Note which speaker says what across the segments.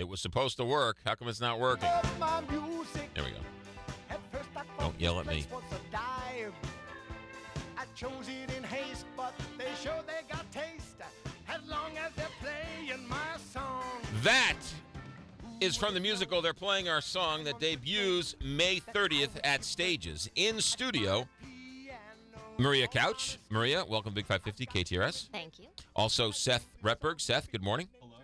Speaker 1: It was supposed to work. How come it's not working? There we go. Don't yell at me.
Speaker 2: I chose it in haste, but they show they got taste as long as they're playing my song.
Speaker 1: That is from the musical They're Playing Our Song that debuts May 30th at Stages. In studio, Maria Couch. Maria, welcome to Big 550 KTRS.
Speaker 3: Thank you.
Speaker 1: Also, Seth Retberg. Seth, good morning.
Speaker 4: Hello, good morning.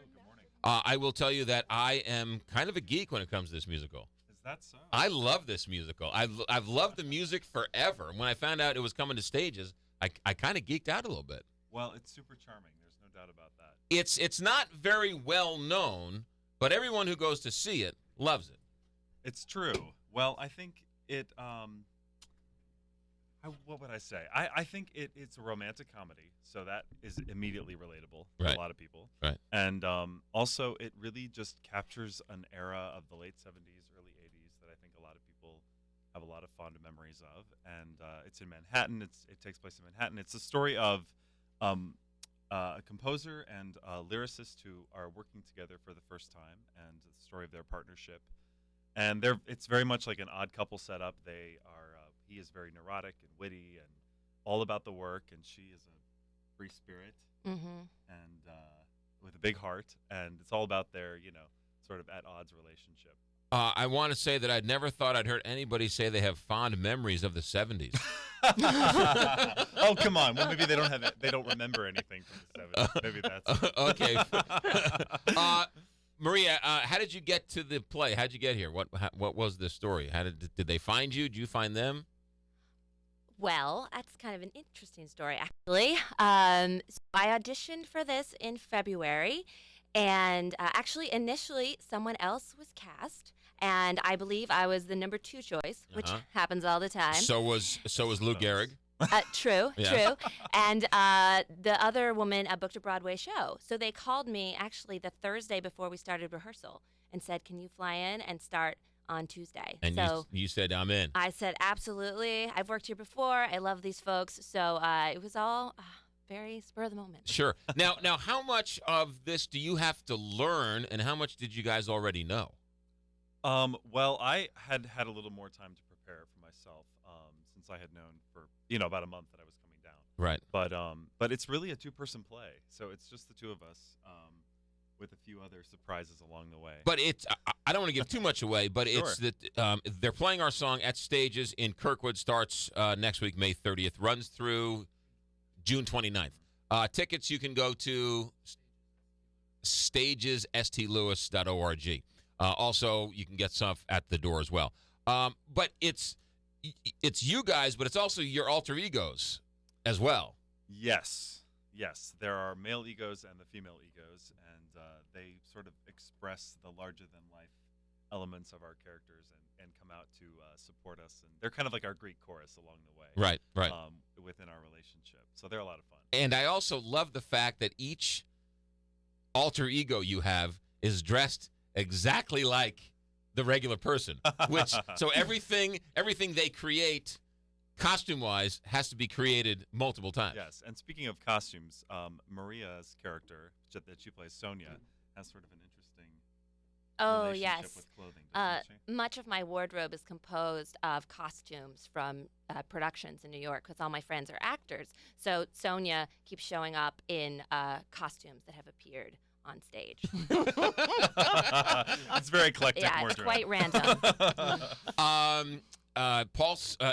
Speaker 1: I will tell you that I am kind of a geek when it comes to this musical.
Speaker 4: Is that so?
Speaker 1: I love this musical. I've loved the music forever. When I found out it was coming to Stages, I kind of geeked out a little bit.
Speaker 4: Well, it's super charming. There's no doubt about that.
Speaker 1: It's not very well known, but everyone who goes to see it loves it.
Speaker 4: It's true. Well, I think it. What would I say? I think it's a romantic comedy, so that is immediately relatable to
Speaker 1: Right.
Speaker 4: a lot of people.
Speaker 1: Right.
Speaker 4: And also, it really just captures an era of the late 70s, early 80s that I think a lot of people have a lot of fond memories of. And it's in Manhattan. It takes place in Manhattan. It's a story of a composer and a lyricist who are working together for the first time, and the story of their partnership. And it's very much like an odd couple setup. They are. He is very neurotic and witty and all about the work, and she is a free spirit and with a big heart. And it's all about their, sort of at odds relationship.
Speaker 1: I want to say that I'd never thought I'd heard anybody say they have fond memories of the 70s.
Speaker 4: Oh, come on. Well, maybe they don't have it. They don't remember anything from the 70s. Maybe that's it.
Speaker 1: Okay. Maria, how did you get to the play? How did you get here? What was the story? Did they find you? Did you find them?
Speaker 3: Well, that's kind of an interesting story, actually. So I auditioned for this in February, and actually, initially, someone else was cast, and I believe I was the number 2 choice, which happens all the time.
Speaker 1: So was Lou Gehrig.
Speaker 3: True,
Speaker 1: Yeah.
Speaker 3: true. And the other woman booked a Broadway show. So they called me actually the Thursday before we started rehearsal and said, can you fly in and start on Tuesday?
Speaker 1: And
Speaker 3: so
Speaker 1: you said, I'm in.
Speaker 3: I said, absolutely. I've worked here before. I love these folks. So it was all very spur of the moment.
Speaker 1: Sure. Now, how much of this do you have to learn, and how much did you guys already know?
Speaker 4: Well, I had a little more time to prepare for myself since I had known for about a month that I was coming down.
Speaker 1: Right.
Speaker 4: But it's really a 2-person play, so it's just the two of us with a few other surprises along the way.
Speaker 1: But I don't want to give too much away, but
Speaker 4: Sure.
Speaker 1: it's that They're Playing Our Song at Stages in Kirkwood. Starts next week, May 30th, runs through June 29th. Tickets you can go to stagesstlewis.org. Also, you can get stuff at the door as well. But it's you guys, but it's also your alter egos as well.
Speaker 4: Yes, there are male egos and the female egos, and they sort of express the larger-than-life elements of our characters and come out to support us. And they're kind of like our Greek chorus along the way.
Speaker 1: Right.
Speaker 4: Within our relationship. So they're a lot of fun.
Speaker 1: And I also love the fact that each alter ego you have is dressed exactly like the regular person, so everything they create costume-wise has to be created multiple times.
Speaker 4: Yes, and speaking of costumes, Maria's character that she plays, Sonia, has sort of an interesting relationship with clothing, doesn't she?
Speaker 3: Much of my wardrobe is composed of costumes from productions in New York because all my friends are actors. So Sonia keeps showing up in costumes that have appeared on stage.
Speaker 4: It's very eclectic
Speaker 3: Yeah, it's
Speaker 4: wardrobe.
Speaker 3: quite random.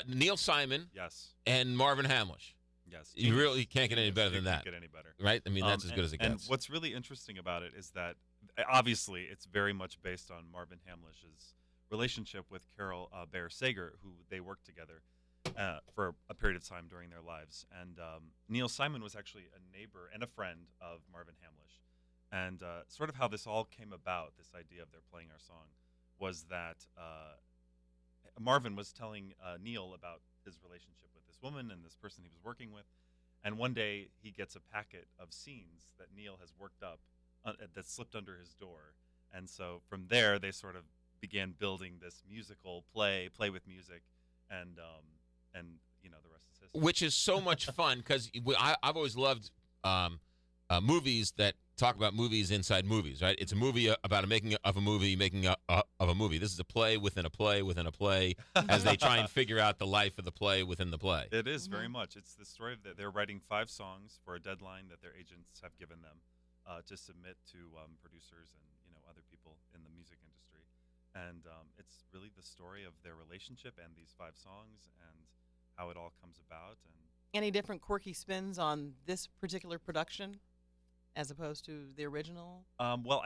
Speaker 1: Neil Simon,
Speaker 4: Yes.
Speaker 1: and Marvin Hamlish.
Speaker 4: Yes.
Speaker 1: You really can't get any better than that,
Speaker 4: Can't get any better.
Speaker 1: right? I mean, that's as good as it
Speaker 4: And
Speaker 1: gets.
Speaker 4: what's really interesting about it is that obviously it's very much based on Marvin Hamlish's relationship with Carol Bayer Sager, who they worked together for a period of time during their lives. And Neil Simon was actually a neighbor and a friend of Marvin Hamlish. And sort of how this all came about, this idea of They're Playing Our Song, was that Marvin was telling Neil about his relationship with this woman and this person he was working with. And one day he gets a packet of scenes that Neil has worked up that slipped under his door. And so from there, they sort of began building this musical play with music, and the rest is history.
Speaker 1: Which is so much fun because I've always loved movies that talk about movies inside movies, right? It's a movie about a making of a movie, making of a movie. This is a play within a play within a play as they try and figure out the life of the play within the play.
Speaker 4: It is very much. It's the story of that they're writing 5 songs for a deadline that their agents have given them to submit to producers and other people in the music industry, and it's really the story of their relationship and these 5 songs and how it all comes about. And
Speaker 5: Any different quirky spins on this particular production as opposed to the original?
Speaker 4: well,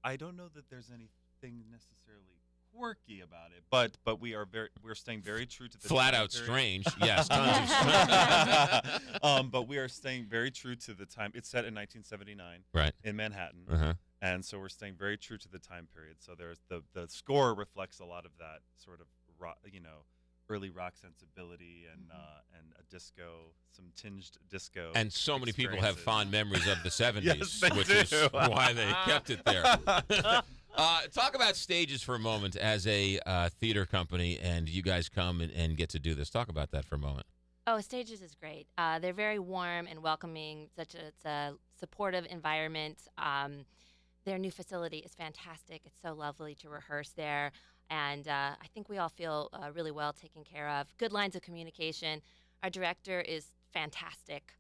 Speaker 4: I don't know that there's anything necessarily quirky about it, but we're staying very true to the
Speaker 1: Flat
Speaker 4: time
Speaker 1: out
Speaker 4: period.
Speaker 1: strange. Yes, tons of
Speaker 4: But we are staying very true to the time. It's set in 1979
Speaker 1: Right.
Speaker 4: in Manhattan,
Speaker 1: Uh-huh.
Speaker 4: and so we're staying very true to the time period. So there's the score reflects a lot of that sort of rock, early rock sensibility and a disco, some tinged disco.
Speaker 1: And so many people have
Speaker 4: experiences.
Speaker 1: fond memories of the 70s,
Speaker 4: Yes, they
Speaker 1: which
Speaker 4: do.
Speaker 1: is why they kept it there. Talk about Stages for a moment as a theater company, and you guys come and get to do this. Talk about that for a moment.
Speaker 3: Oh, Stages is great. They're very warm and welcoming. It's a supportive environment. Their new facility is fantastic. It's so lovely to rehearse there. And I think we all feel really well taken care of. Good lines of communication. Our director is fantastic,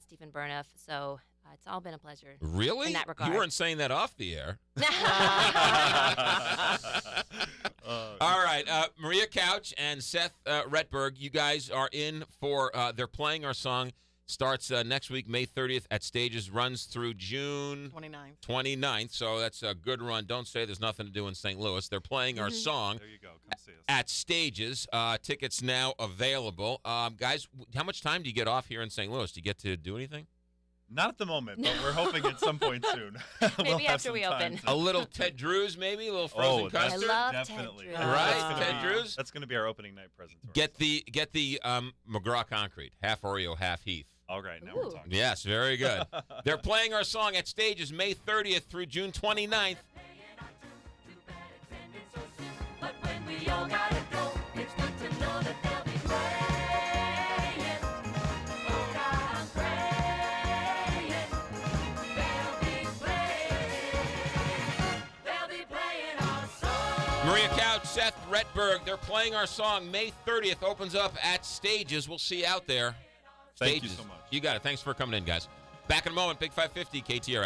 Speaker 3: Stephen Burnoff. So it's all been a pleasure.
Speaker 1: Really?
Speaker 3: In that regard.
Speaker 1: You weren't saying that off the air. All right. Maria Couch and Seth Retberg, you guys are in for they're playing our song. Starts next week, May 30th at Stages, runs through June 29th. So that's a good run. Don't say there's nothing to do in St. Louis. They're playing our song
Speaker 4: There you go. Come see us.
Speaker 1: at Stages. Tickets now available. Guys, how much time do you get off here in St. Louis? Do you get to do anything?
Speaker 4: Not at the moment, but we're hoping at some point soon.
Speaker 3: Maybe
Speaker 4: We'll have
Speaker 3: after
Speaker 4: some
Speaker 3: we
Speaker 4: time
Speaker 3: open.
Speaker 4: to-
Speaker 1: A little Ted Drew's, maybe? A little frozen
Speaker 4: that's
Speaker 1: custard?
Speaker 3: I love Ted
Speaker 4: definitely.
Speaker 3: Drew.
Speaker 1: Right,
Speaker 4: That's gonna
Speaker 1: Ted
Speaker 4: be-
Speaker 1: Drew's?
Speaker 4: That's going to be our opening night present. to our
Speaker 1: Get the McGraw Concrete, half Oreo, half Heath.
Speaker 4: All right, now
Speaker 3: Ooh.
Speaker 4: we're talking.
Speaker 1: Yes, very good. They're playing our song at Stages May 30th through June 29th.
Speaker 6: But when we all gotta go, it's good to know that they'll be praying. Oh God, I'm praying. They'll be playing our song.
Speaker 1: Maria Couch, Seth Retberg, they're playing our song May 30th, opens up at Stages. We'll see you out there.
Speaker 4: Thank you
Speaker 1: Stages.
Speaker 4: so much.
Speaker 1: You got it. Thanks for coming in, guys. Back in a moment, Big 550, KTRS.